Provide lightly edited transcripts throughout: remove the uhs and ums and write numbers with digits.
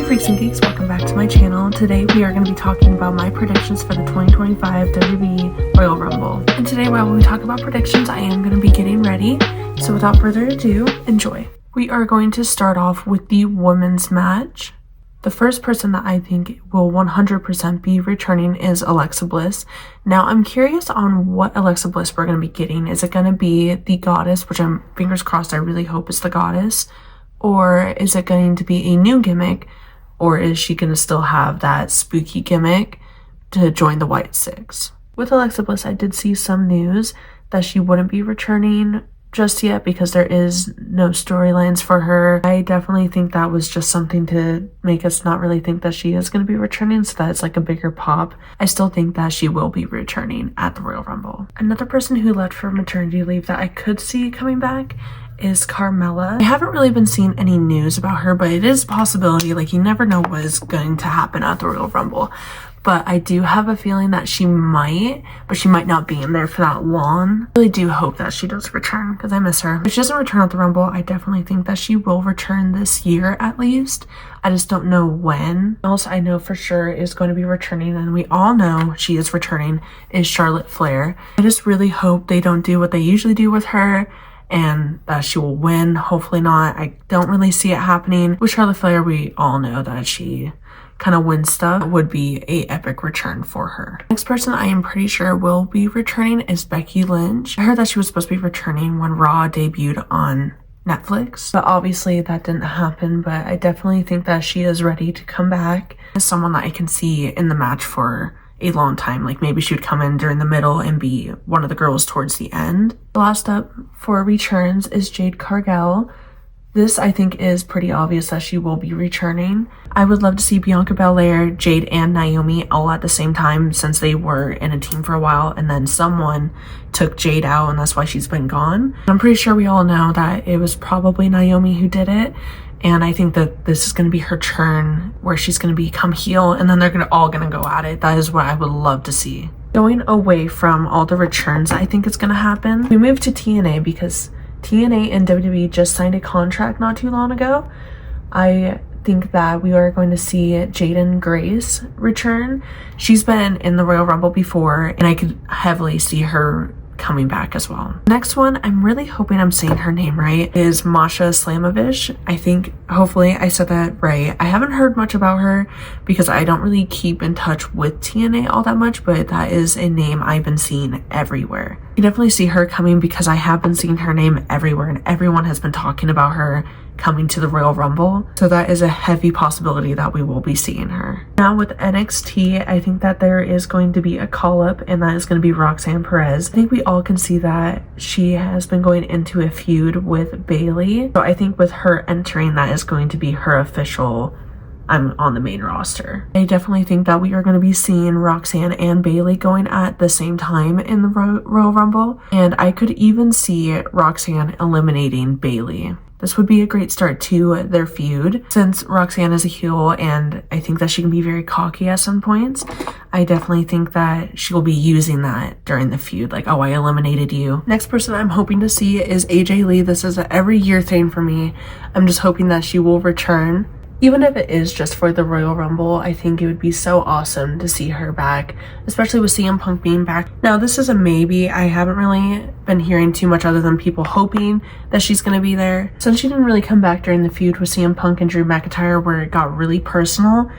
Freaks and Geeks, welcome back to my channel. Today we are going to be talking about my predictions for the 2025 WWE Royal Rumble. And today while we talk about predictions, I am going to be getting ready. So without further ado, enjoy. We are going to start off with the women's match. The first person that I think will 100% be returning is Alexa Bliss. Now I'm curious on what Alexa Bliss we're going to be getting. Is it going to be the Goddess, which I'm fingers crossed I really hope it's the Goddess? Or is it going to be a new gimmick? Or is she going to still have that spooky gimmick to join the White Six? With Alexa Bliss, I did see some news that she wouldn't be returning just yet because there is no storylines for her. I definitely think that was just something to make us not really think that she is going to be returning, so that it's like a bigger pop. I still think that she will be returning at the Royal Rumble. Another person who left for maternity leave that I could see coming back is Carmella. I haven't really been seeing any news about her, but it is a possibility. Like, you never know what is going to happen at the Royal Rumble. But I do have a feeling that she might, but she might not be in there for that long. I really do hope that she does return because I miss her. If she doesn't return at the Rumble, I definitely think that she will return this year at least. I just don't know when. Else I know for sure is going to be returning, and we all know she is returning, is Charlotte Flair. I just really hope they don't do what they usually do with her and that she will win. Hopefully not. I don't really see it happening. With Charlotte Flair, we all know that she kind of wins stuff. It would be a epic return for her. Next person I am pretty sure will be returning is Becky Lynch. I heard that she was supposed to be returning when Raw debuted on Netflix, but obviously that didn't happen. But I definitely think that she is ready to come back as someone that I can see in the match for a long time. Like, maybe she would come in during the middle and be one of the girls towards the end. The last up for returns is Jade Cargill. This I think is pretty obvious that she will be returning. I would love to see Bianca Belair, Jade, and Naomi all at the same time, since they were in a team for a while and then someone took Jade out and that's why she's been gone. I'm pretty sure we all know that it was probably Naomi who did it. And I think that this is going to be her turn where she's going to become heel and then they're all going to go at it. That is what I would love to see. Going away from all the returns, I think it's going to happen. We moved to TNA because TNA and WWE just signed a contract not too long ago. I think that we are going to see Jayden Grace return. She's been in the Royal Rumble before and I could heavily see her coming back as well. Next one, I'm really hoping I'm saying her name right, is Masha Slamovich. I think hopefully I said that right. I haven't heard much about her because I don't really keep in touch with TNA all that much, but that is a name I've been seeing everywhere. You definitely see her coming because I have been seeing her name everywhere and everyone has been talking about her coming to the Royal Rumble. So that is a heavy possibility that we will be seeing her. Now with NXT, I think that there is going to be a call-up and that is going to be Roxanne Perez. I think we all can see that she has been going into a feud with Bayley. So I think with her entering, that is going to be her official I'm on the main roster. I definitely think that we are going to be seeing Roxanne and Bayley going at the same time in the Royal Rumble. And I could even see Roxanne eliminating Bayley. This would be a great start to their feud. Since Roxanne is a heel and I think that she can be very cocky at some points, I definitely think that she will be using that during the feud. Like, oh, I eliminated you. Next person I'm hoping to see is AJ Lee. This is an every year thing for me. I'm just hoping that she will return. Even if it is just for the Royal Rumble, I think it would be so awesome to see her back, especially with CM Punk being back. Now, this is a maybe. I haven't really been hearing too much other than people hoping that she's going to be there. Since she didn't really come back during the feud with CM Punk and Drew McIntyre where it got really personal,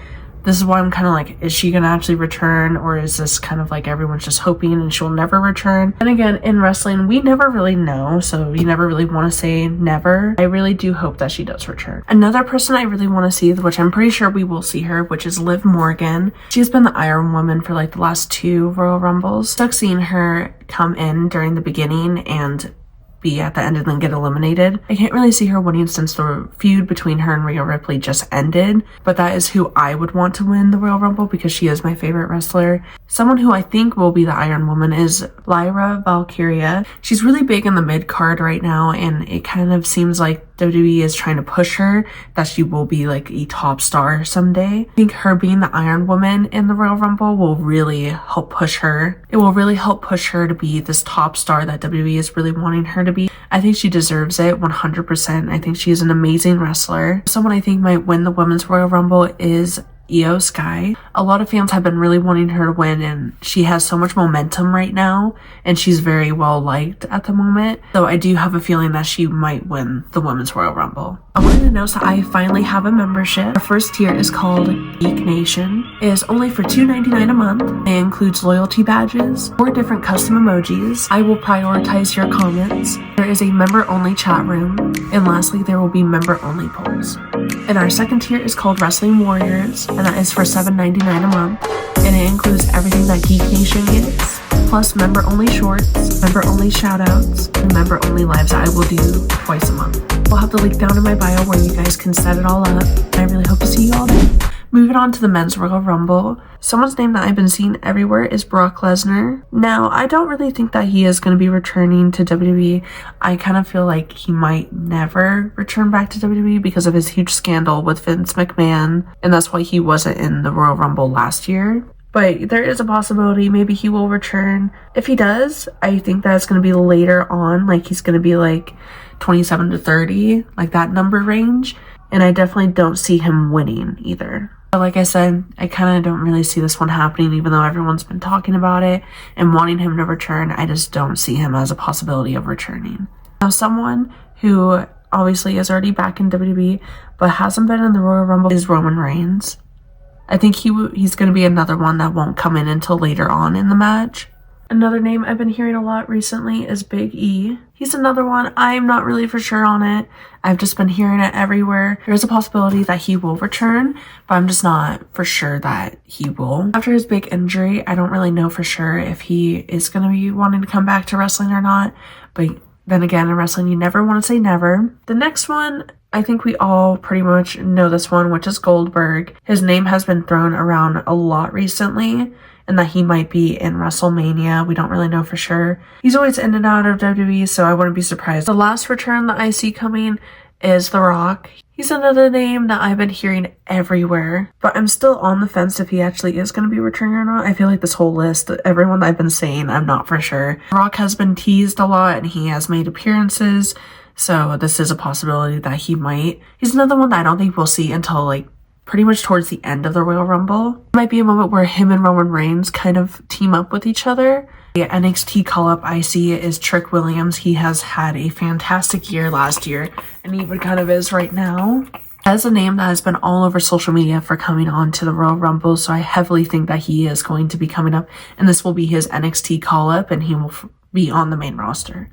this is why I'm kind of like, is she going to actually return, or is this kind of like everyone's just hoping and she'll never return? And again, in wrestling, we never really know, so you never really want to say never. I really do hope that she does return. Another person I really want to see, which I'm pretty sure we will see her, which is Liv Morgan. She's been the Iron Woman for like the last 2 Royal Rumbles. Stuck seeing her come in during the beginning and be at the end and then get eliminated. I can't really see her winning since the feud between her and Rhea Ripley just ended, but that is who I would want to win the Royal Rumble because she is my favorite wrestler Someone who I think will be the Iron Woman is Lyra Valkyria. She's really big in the mid-card right now, and it kind of seems like WWE is trying to push her that she will be like a top star someday. I think her being the Iron Woman in the Royal Rumble will really help push her. It will really help push her to be this top star that WWE is really wanting her to be. I think she deserves it 100%. I think she's an amazing wrestler. Someone I think might win the Women's Royal Rumble is Io Sky. A lot of fans have been really wanting her to win, and she has so much momentum right now, and she's very well liked at the moment. So I do have a feeling that she might win the Women's Royal Rumble. I wanted to announce that I finally have a membership. Our first tier is called Geek Nation. It is only for $2.99 a month. It includes loyalty badges, 4 different custom emojis. I will prioritize your comments. There is a member-only chat room, and lastly, there will be member-only polls. And our second tier is called Wrestling Warriors, and that is for $7.99 a month, and it includes everything that Geek Nation gets, plus member-only shorts, member-only shoutouts, and member-only lives that I will do twice a month. I'll have the link down in my bio where you guys can set it all up, and I really hope to see you all there. Moving on to the Men's Royal Rumble, someone's name that I've been seeing everywhere is Brock Lesnar. Now, I don't really think that he is going to be returning to WWE. I kind of feel like he might never return back to WWE because of his huge scandal with Vince McMahon, and that's why he wasn't in the Royal Rumble last year. But there is a possibility maybe he will return. If he does, I think that it's going to be later on, like he's going to be like 27 to 30, like that number range. And I definitely don't see him winning either. But like I said, I kind of don't really see this one happening, even though everyone's been talking about it and wanting him to return. I just don't see him as a possibility of returning. Now, someone who obviously is already back in WWE, but hasn't been in the Royal Rumble is Roman Reigns. I think he's going to be another one that won't come in until later on in the match. Another name I've been hearing a lot recently is Big E. He's another one. I'm not really for sure on it. I've just been hearing it everywhere. There's a possibility that he will return, but I'm just not for sure that he will. After his big injury, I don't really know for sure if he is going to be wanting to come back to wrestling or not. But then again, in wrestling, you never want to say never. The next one, I think we all pretty much know this one, which is Goldberg. His name has been thrown around a lot recently, and that he might be in WrestleMania. We don't really know for sure. He's always in and out of WWE, so I wouldn't be surprised. The last return that I see coming is The Rock. He's another name that I've been hearing everywhere, but I'm still on the fence if he actually is going to be returning or not. I feel like this whole list, everyone that I've been saying, I'm not for sure. The Rock has been teased a lot, and he has made appearances, so this is a possibility that he might. He's another one that I don't think we'll see until like pretty much towards the end of the Royal Rumble. It might be a moment where him and Roman Reigns kind of team up with each other. The NXT call-up I see is Trick Williams. He has had a fantastic year last year, and he even kind of is right now. That's a name that has been all over social media for coming on to the Royal Rumble, so I heavily think that he is going to be coming up, and this will be his NXT call-up, and he will be on the main roster.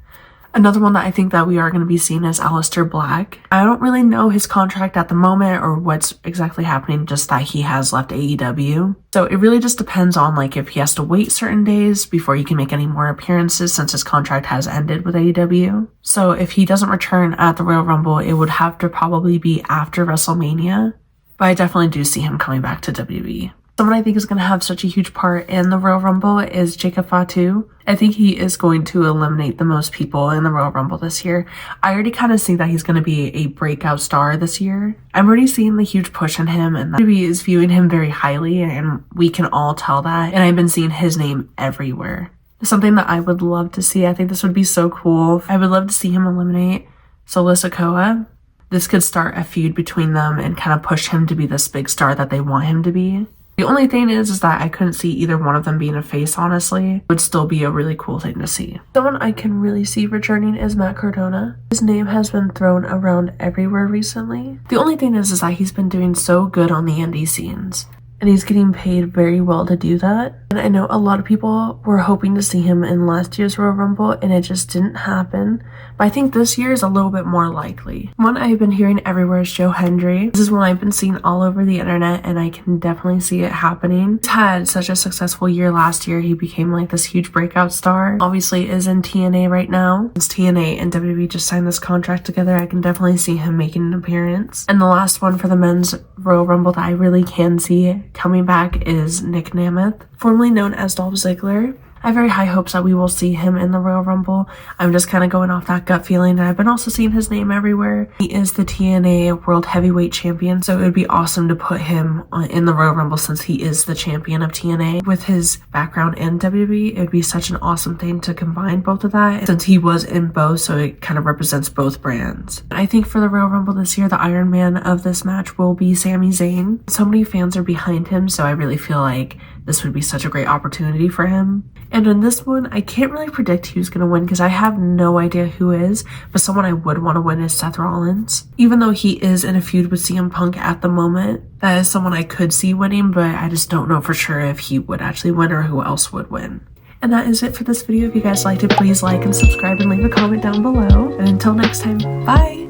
Another one that I think that we are going to be seeing is Aleister Black. I don't really know his contract at the moment or what's exactly happening, just that he has left AEW. So it really just depends on like if he has to wait certain days before he can make any more appearances since his contract has ended with AEW. So if he doesn't return at the Royal Rumble, it would have to probably be after WrestleMania. But I definitely do see him coming back to WWE. Someone I think is going to have such a huge part in the Royal Rumble is Jacob Fatu. I think he is going to eliminate the most people in the Royal Rumble this year. I already kind of see that he's going to be a breakout star this year. I'm already seeing the huge push in him, and WWE is viewing him very highly, and we can all tell that. And I've been seeing his name everywhere. Something that I would love to see. I think this would be so cool. I would love to see him eliminate Solo Sikoa. This could start a feud between them and kind of push him to be this big star that they want him to be. The only thing is that I couldn't see either one of them being a face, honestly. It would still be a really cool thing to see. Someone I can really see returning is Matt Cardona. His name has been thrown around everywhere recently. The only thing is that he's been doing so good on the indie scenes, and he's getting paid very well to do that. And I know a lot of people were hoping to see him in last year's Royal Rumble, and it just didn't happen. but I think this year is a little bit more likely. One I've been hearing everywhere is Joe Hendry. This is one I've been seeing all over the internet, and I can definitely see it happening. He's had such a successful year last year. He became like this huge breakout star. Obviously is in TNA right now. Since TNA and WWE just signed this contract together, I can definitely see him making an appearance. And the last one for the men's Royal Rumble that I really can see coming back is Nick Nemeth, formerly known as Dolph Ziggler. I have very high hopes that we will see him in the Royal Rumble. I'm just kind of going off that gut feeling, and I've been also seeing his name everywhere. He is the TNA World Heavyweight Champion, so it would be awesome to put him in the Royal Rumble since he is the champion of TNA. With his background in WWE, it would be such an awesome thing to combine both of that, since he was in both, so it kind of represents both brands. I think for the Royal Rumble this year, the Iron Man of this match will be Sami Zayn. So many fans are behind him, so I really feel like this would be such a great opportunity for him. And in this one, I can't really predict who's going to win because I have no idea who is, but someone I would want to win is Seth Rollins. Even though he is in a feud with CM Punk at the moment, that is someone I could see winning, but I just don't know for sure if he would actually win or who else would win. And that is it for this video. If you guys liked it, please like and subscribe and leave a comment down below. And until next time, bye!